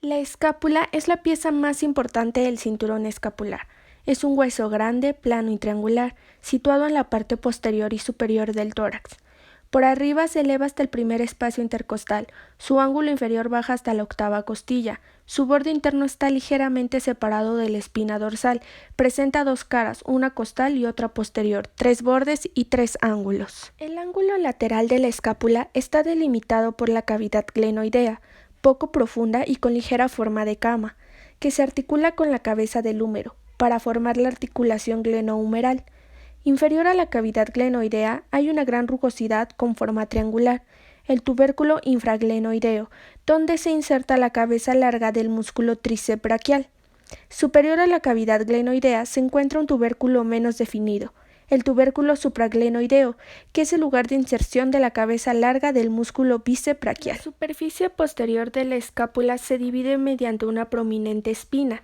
La escápula es la pieza más importante del cinturón escapular. Es un hueso grande, plano y triangular, situado en la parte posterior y superior del tórax. Por arriba se eleva hasta el primer espacio intercostal, su ángulo inferior baja hasta la octava costilla, su borde interno está ligeramente separado de la espina dorsal, presenta dos caras, una costal y otra posterior, tres bordes y tres ángulos. El ángulo lateral de la escápula está delimitado por la cavidad glenoidea, poco profunda y con ligera forma de cama, que se articula con la cabeza del húmero, para formar la articulación glenohumeral. Inferior a la cavidad glenoidea hay una gran rugosidad con forma triangular, el tubérculo infraglenoideo, donde se inserta la cabeza larga del músculo tríceps braquial. Superior a la cavidad glenoidea se encuentra un tubérculo menos definido, el tubérculo supraglenoideo, que es el lugar de inserción de la cabeza larga del músculo bíceps braquial. La superficie posterior de la escápula se divide mediante una prominente espina,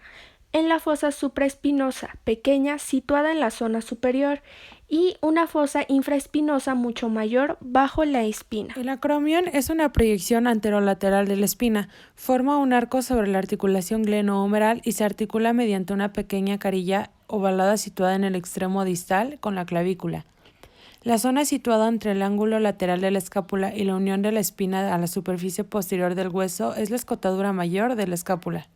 en la fosa supraespinosa, pequeña, situada en la zona superior, y una fosa infraespinosa mucho mayor bajo la espina. El acromion es una proyección anterolateral de la espina, forma un arco sobre la articulación glenohumeral y se articula mediante una pequeña carilla ovalada situada en el extremo distal con la clavícula. La zona situada entre el ángulo lateral de la escápula y la unión de la espina a la superficie posterior del hueso es la escotadura mayor de la escápula.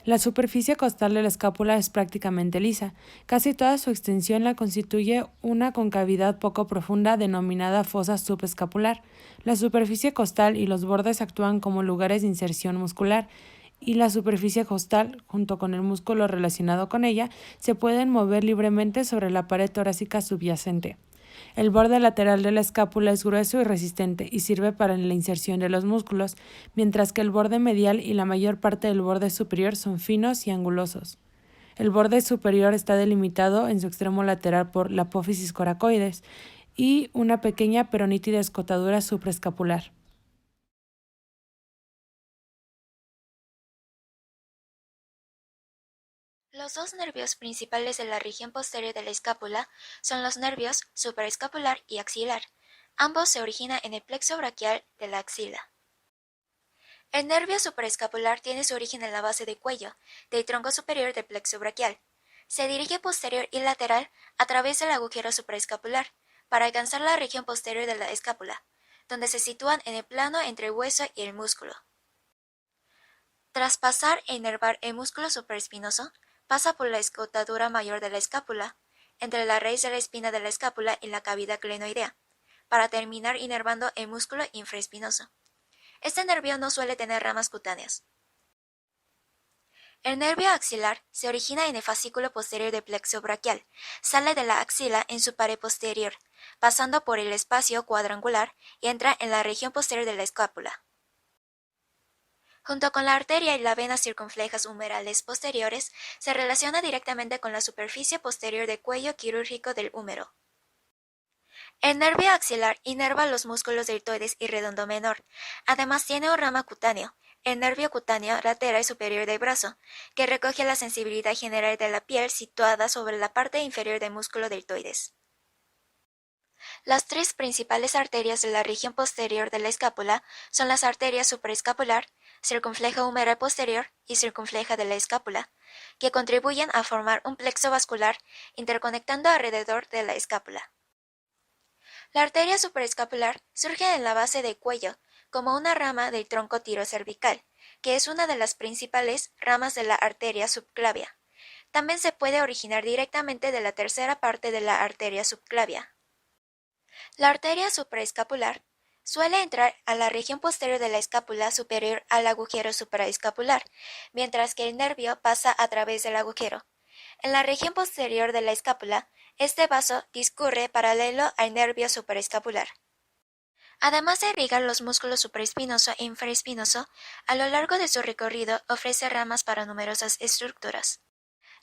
La superficie costal de la escápula es prácticamente lisa. Casi toda su extensión la constituye una concavidad poco profunda denominada fosa subescapular. La superficie costal y los bordes actúan como lugares de inserción muscular, y la superficie costal, junto con el músculo relacionado con ella, se pueden mover libremente sobre la pared torácica subyacente. El borde lateral de la escápula es grueso y resistente y sirve para la inserción de los músculos, mientras que el borde medial y la mayor parte del borde superior son finos y angulosos. El borde superior está delimitado en su extremo lateral por la apófisis coracoides y una pequeña pero nítida escotadura supraescapular. Los dos nervios principales de la región posterior de la escápula son los nervios supraescapular y axilar. Ambos se originan en el plexo braquial de la axila. El nervio supraescapular tiene su origen en la base del cuello, del tronco superior del plexo braquial. Se dirige posterior y lateral a través del agujero supraescapular para alcanzar la región posterior de la escápula, donde se sitúan en el plano entre el hueso y el músculo. Tras pasar e inervar el músculo supraespinoso, pasa por la escotadura mayor de la escápula, entre la raíz de la espina de la escápula y la cavidad glenoidea, para terminar inervando el músculo infraespinoso. Este nervio no suele tener ramas cutáneas. El nervio axilar se origina en el fascículo posterior del plexo braquial, sale de la axila en su pared posterior, pasando por el espacio cuadrangular y entra en la región posterior de la escápula. Junto con la arteria y la vena circunflejas humerales posteriores, se relaciona directamente con la superficie posterior del cuello quirúrgico del húmero. El nervio axilar inerva los músculos deltoides y redondo menor. Además tiene un rama cutáneo, el nervio cutáneo lateral superior del brazo, que recoge la sensibilidad general de la piel situada sobre la parte inferior del músculo deltoides. Las tres principales arterias de la región posterior de la escápula son las arterias supraescapular, circunfleja humeral posterior y circunfleja de la escápula, que contribuyen a formar un plexo vascular interconectando alrededor de la escápula. La arteria supraescapular surge en la base del cuello, como una rama del tronco tirocervical, que es una de las principales ramas de la arteria subclavia. También se puede originar directamente de la tercera parte de la arteria subclavia. La arteria supraescapular suele entrar a la región posterior de la escápula superior al agujero supraescapular, mientras que el nervio pasa a través del agujero. En la región posterior de la escápula, este vaso discurre paralelo al nervio supraescapular. Además de irrigar los músculos supraespinoso e infraespinoso, a lo largo de su recorrido ofrece ramas para numerosas estructuras.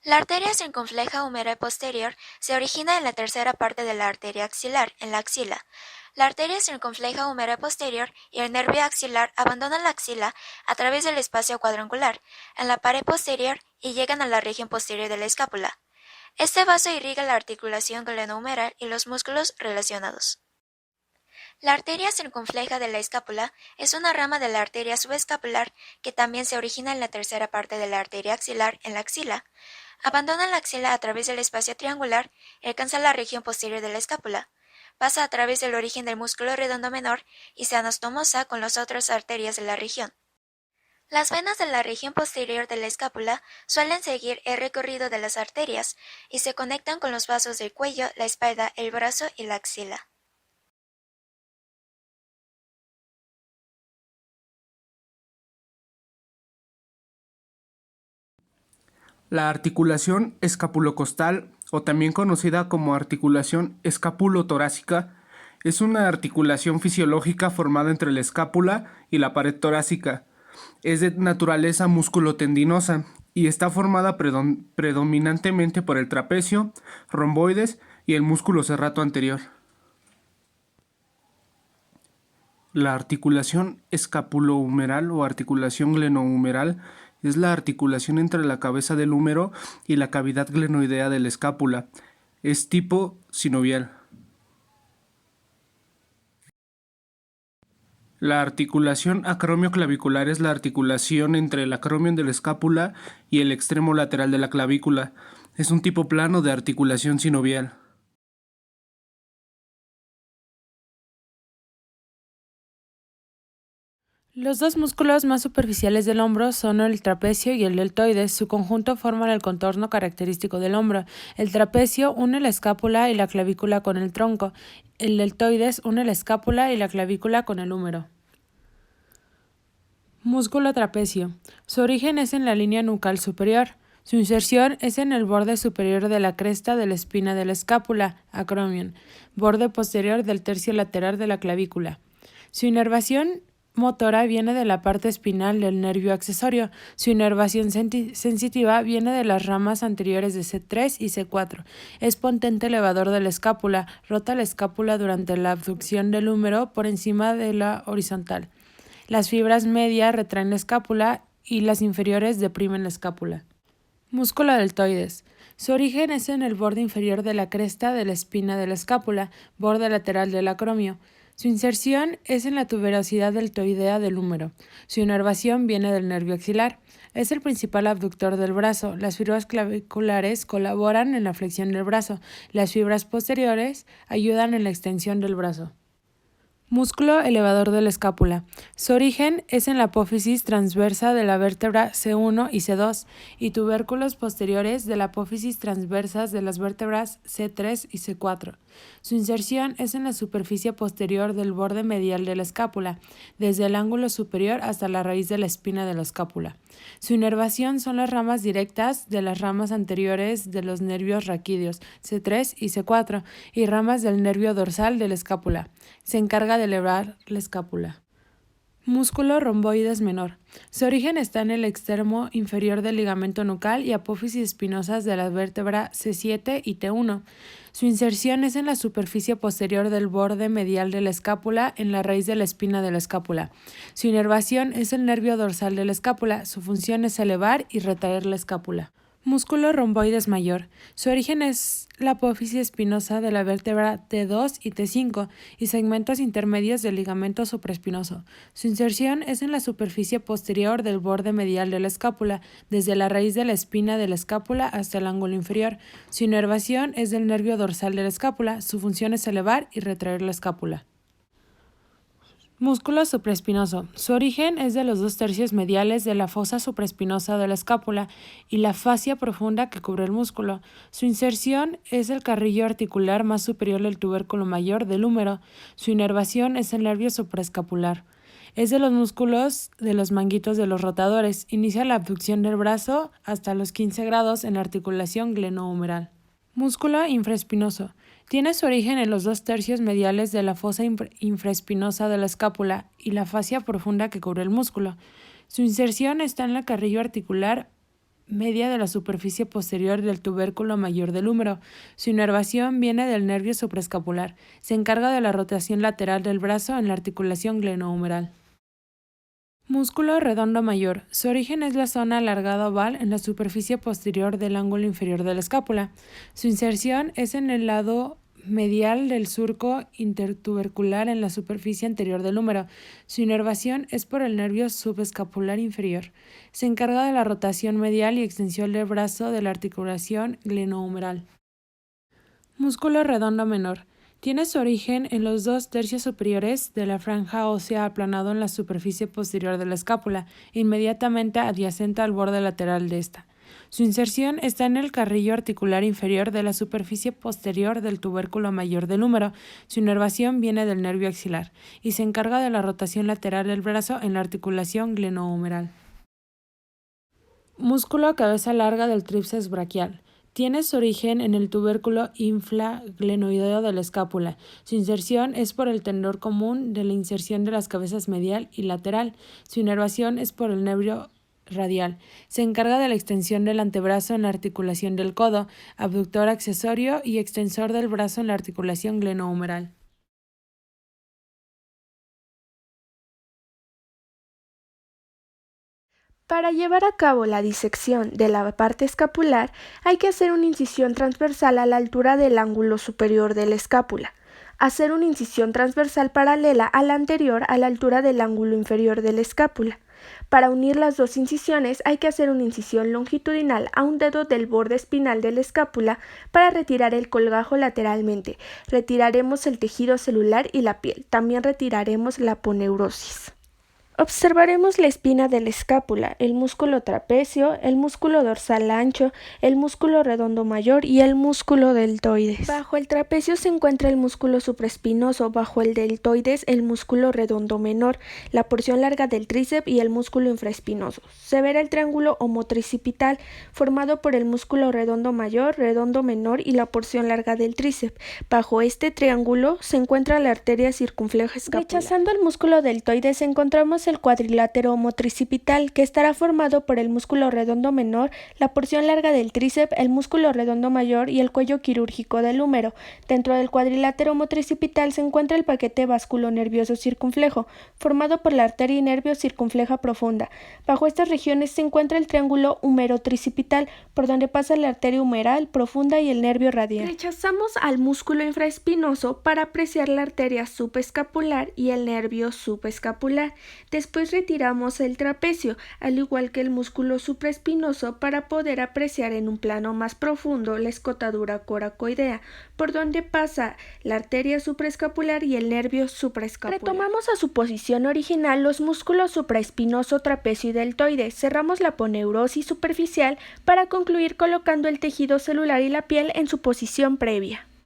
La arteria circunfleja humeral posterior se origina en la tercera parte de la arteria axilar, en la axila. La arteria circunfleja humeral posterior y el nervio axilar abandonan la axila a través del espacio cuadrangular, en la pared posterior y llegan a la región posterior de la escápula. Este vaso irriga la articulación glenohumeral y los músculos relacionados. La arteria circunfleja de la escápula es una rama de la arteria subescapular que también se origina en la tercera parte de la arteria axilar en la axila. Abandona la axila a través del espacio triangular y alcanza la región posterior de la escápula. Pasa a través del origen del músculo redondo menor y se anastomosa con las otras arterias de la región. Las venas de la región posterior de la escápula suelen seguir el recorrido de las arterias y se conectan con los vasos del cuello, la espalda, el brazo y la axila. La articulación escapulocostal, o también conocida como articulación escapulotorácica, es una articulación fisiológica formada entre la escápula y la pared torácica. Es de naturaleza musculotendinosa y está formada predominantemente por el trapecio, romboides y el músculo serrato anterior. La articulación escapulohumeral o articulación glenohumeral es la articulación entre la cabeza del húmero y la cavidad glenoidea de la escápula. Es tipo sinovial. La articulación acromioclavicular es la articulación entre el acromion de la escápula y el extremo lateral de la clavícula. Es un tipo plano de articulación sinovial. Los dos músculos más superficiales del hombro son el trapecio y el deltoides. Su conjunto forman el contorno característico del hombro. El trapecio une la escápula y la clavícula con el tronco. El deltoides une la escápula y la clavícula con el húmero. Músculo trapecio. Su origen es en la línea nucal superior. Su inserción es en el borde superior de la cresta de la espina de la escápula, acromion, borde posterior del tercio lateral de la clavícula. Su inervación motora viene de la parte espinal del nervio accesorio. Su inervación sensitiva viene de las ramas anteriores de C3 y C4. Es potente elevador de la escápula. Rota la escápula durante la abducción del húmero por encima de la horizontal. Las fibras medias retraen la escápula y las inferiores deprimen la escápula. Músculo deltoides. Su origen es en el borde inferior de la cresta de la espina de la escápula, borde lateral del acromio. Su inserción es en la tuberosidad deltoidea del húmero. Su inervación viene del nervio axilar. Es el principal abductor del brazo. Las fibras claviculares colaboran en la flexión del brazo. Las fibras posteriores ayudan en la extensión del brazo. Músculo elevador de la escápula. Su origen es en la apófisis transversa de la vértebra C1 y C2 y tubérculos posteriores de la apófisis transversas de las vértebras C3 y C4. Su inserción es en la superficie posterior del borde medial de la escápula, desde el ángulo superior hasta la raíz de la espina de la escápula. Su inervación son las ramas directas de las ramas anteriores de los nervios raquídeos C3 y C4 y ramas del nervio dorsal de la escápula. Se encarga de elevar la escápula. Músculo romboides menor. Su origen está en el extremo inferior del ligamento nucal y apófisis espinosas de la vértebra C7 y T1. Su inserción es en la superficie posterior del borde medial de la escápula, en la raíz de la espina de la escápula. Su inervación es el nervio dorsal de la escápula. Su función es elevar y retraer la escápula. Músculo romboides mayor. Su origen es la apófisis espinosa de la vértebra T2 y T5 y segmentos intermedios del ligamento supraespinoso. Su inserción es en la superficie posterior del borde medial de la escápula, desde la raíz de la espina de la escápula hasta el ángulo inferior. Su inervación es del nervio dorsal de la escápula. Su función es elevar y retraer la escápula. Músculo supraespinoso. Su origen es de los 2/3 mediales de la fosa supraespinosa de la escápula y la fascia profunda que cubre el músculo. Su inserción es el carrillo articular más superior del tubérculo mayor del húmero. Su inervación es el nervio supraescapular. Es de los músculos de los manguitos de los rotadores. Inicia la abducción del brazo hasta los 15 grados en la articulación glenohumeral. Músculo infraespinoso. Tiene su origen en los 2/3 mediales de la fosa infraespinosa de la escápula y la fascia profunda que cubre el músculo. Su inserción está en la carrillo articular media de la superficie posterior del tubérculo mayor del húmero. Su inervación viene del nervio supraescapular. Se encarga de la rotación lateral del brazo en la articulación glenohumeral. Músculo redondo mayor. Su origen es la zona alargada oval en la superficie posterior del ángulo inferior de la escápula. Su inserción es en el lado medial del surco intertubercular en la superficie anterior del húmero. Su inervación es por el nervio subescapular inferior. Se encarga de la rotación medial y extensión del brazo de la articulación glenohumeral. Músculo redondo menor. Tiene su origen en los 2/3 superiores de la franja ósea aplanado en la superficie posterior de la escápula, inmediatamente adyacente al borde lateral de esta. Su inserción está en el carrillo articular inferior de la superficie posterior del tubérculo mayor del húmero. Su inervación viene del nervio axilar y se encarga de la rotación lateral del brazo en la articulación glenohumeral. Músculo cabeza larga del tríceps braquial. Tiene su origen en el tubérculo infraglenoideo de la escápula. Su inserción es por el tendón común de la inserción de las cabezas medial y lateral. Su inervación es por el nervio radial. Se encarga de la extensión del antebrazo en la articulación del codo, abductor accesorio y extensor del brazo en la articulación glenohumeral. Para llevar a cabo la disección de la parte escapular, hay que hacer una incisión transversal a la altura del ángulo superior de la escápula. Hacer una incisión transversal paralela a la anterior a la altura del ángulo inferior de la escápula. Para unir las dos incisiones hay que hacer una incisión longitudinal a un dedo del borde espinal de la escápula para retirar el colgajo lateralmente. Retiraremos el tejido celular y la piel. También retiraremos la aponeurosis. Observaremos la espina de la escápula, el músculo trapecio, el músculo dorsal ancho, el músculo redondo mayor y el músculo deltoides. Bajo el trapecio se encuentra el músculo supraespinoso, bajo el deltoides el músculo redondo menor, la porción larga del tríceps y el músculo infraespinoso. Se verá el triángulo homotricipital formado por el músculo redondo mayor, redondo menor y la porción larga del tríceps. Bajo este triángulo se encuentra la arteria circunfleja escapular. Rechazando el músculo deltoides encontramos el cuadrilátero homotricipital, que estará formado por el músculo redondo menor, la porción larga del tríceps, el músculo redondo mayor y el cuello quirúrgico del húmero. Dentro del cuadrilátero homotricipital se encuentra el paquete vasculonervioso circunflejo, formado por la arteria y nervio circunfleja profunda. Bajo estas regiones se encuentra el triángulo humerotricipital, por donde pasa la arteria humeral profunda y el nervio radial. Rechazamos al músculo infraespinoso para apreciar la arteria subescapular y el nervio subescapular. Después retiramos el trapecio, al igual que el músculo supraespinoso, para poder apreciar en un plano más profundo la escotadura coracoidea, por donde pasa la arteria supraescapular y el nervio supraescapular. Retomamos a su posición original los músculos supraespinoso, trapecio y deltoide. Cerramos la aponeurosis superficial para concluir colocando el tejido celular y la piel en su posición previa.